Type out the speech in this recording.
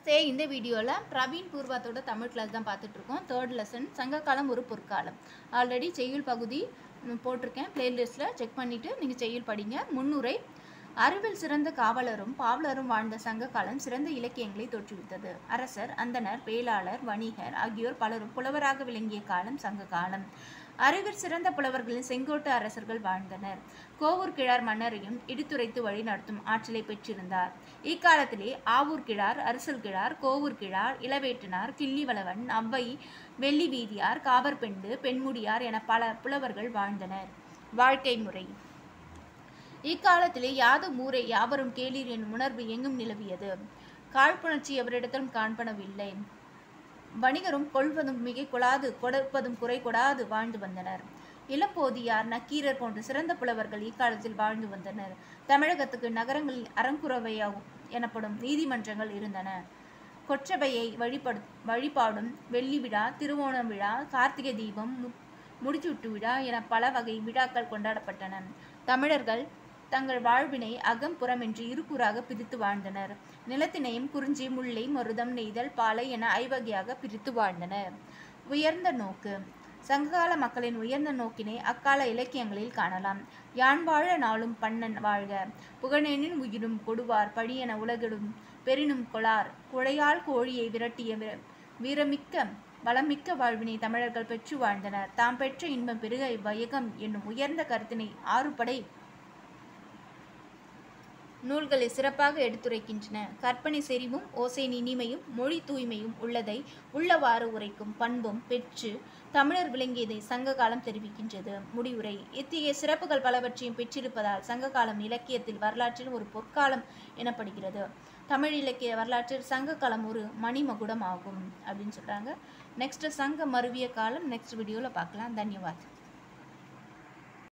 நமஸ்தே. இந்த வீடியோவில் பிரவீன் பூர்வாத்தோட தமிழ் கிளாஸ் தான் பார்த்துட்ருக்கோம். 3rd லெசன் சங்ககாலம் ஒரு பொற்காலம். ஆல்ரெடி செய்யுள் பகுதி போட்டிருக்கேன், பிளேலிஸ்ட்டில் செக் பண்ணிவிட்டு நீங்கள் செய்யுள் படிங்க. முன்னுரை: அறிவில் சிறந்த காவலரும் பாவலரும் வாழ்ந்த சங்க காலம் சிறந்த இலக்கியங்களை தோற்றுவித்தது. அரசர், அந்தனர், வேளாளர், வணிகர் ஆகியோர் பலரும் புலவராக விளங்கிய காலம் சங்க காலம். அறிவில் சிறந்த புலவர்களின் செங்கோட்டு அரசர்கள் வாழ்ந்தனர். கோவூர் கிழார் மன்னரையும் இடித்துரைத்து வழி நடத்தும் ஆற்றலை பெற்றிருந்தார். இக்காலத்திலே ஆவூர் கிழார், அரசல் கிழார், கோவூர் கிழார், இளவேட்டனார், கிள்ளிவளவன், அவ்வை, வெள்ளி வீதியார், காவற்பெண்டு, பெண்முடியார் என பல புலவர்கள் வாழ்ந்தனர். வாழ்க்கை முறை: இக்காலத்திலே யாதும் ஊரே யாவரும் கேளீர் என்னும் உணர்வு எங்கும் நிலவியது. காழ்ப்புணர்ச்சி எவரிடத்திலும் காண்பனவில்லை. வணிகரும் கொள்வதும் மிகை கொடாது, கொடுப்பதும் குறை கொடாது வாழ்ந்து வந்தனர். இளம்போதியார், நக்கீரர் போன்ற சிறந்த புலவர்கள் இக்காலத்தில் வாழ்ந்து வந்தனர். தமிழகத்துக்கு நகரங்களில் அறங்குறவையாகும் எனப்படும் நீதிமன்றங்கள் இருந்தன. கொற்றவையை வழிபாடும் வெள்ளி விழா, திருவோண விழா, கார்த்திகை தீபம், முடிச்சுட்டு விழா என பல வகை விழாக்கள் கொண்டாடப்பட்டன. தமிழர்கள் தங்கள் வாழ்வினை அகம் புறமென்று இருகூறாக பிரித்து வாழ்ந்தனர். நிலத்தினையும் குறிஞ்சி, முல்லை, மருதம், நெய்தல், பாலை என ஐவகையாக பிரித்து வாழ்ந்தனர். உயர்ந்த நோக்கு: சங்ககால மக்களின் உயர்ந்த நோக்கினை அக்கால இலக்கியங்களில் காணலாம். யான் வாழ நாளும் பண்ணன் வாழ்க, புகழெனின் உயிரும் கொடுவார் பழியென உலகிடும் பெரினும் கொளார், குழையால் கோழியை விரட்டிய வீரமிக்க வளமிக்க வாழ்வினை தமிழர்கள் பெற்று வாழ்ந்தனர். தாம் பெற்ற இன்பம் பெருக வையகம் என்னும் உயர்ந்த கருத்தினை ஆறுபடை நூல்களை சிறப்பாக எடுத்துரைக்கின்றன. கற்பனை செறிவும் ஓசை இனிமையும் மொழி தூய்மையும் உள்ளதை உள்ளவாறு உரைக்கும் பண்பும் பெற்று தமிழர் விளங்கியதை சங்க காலம் தெரிவிக்கின்றது. முடிவுரை: இத்தகைய சிறப்புகள் பலவற்றையும் பெற்றிருப்பதால் சங்க காலம் இலக்கியத்தில் வரலாற்றில் ஒரு பொற்காலம் எனப்படுகிறது. தமிழ் இலக்கிய வரலாற்றில் சங்க காலம் ஒரு மணிமகுடம் ஆகும் அப்படின்னு சொல்கிறாங்க. நெக்ஸ்ட் சங்க மருவிய காலம் நெக்ஸ்ட் வீடியோவில் பார்க்கலாம். தன்யவாத்.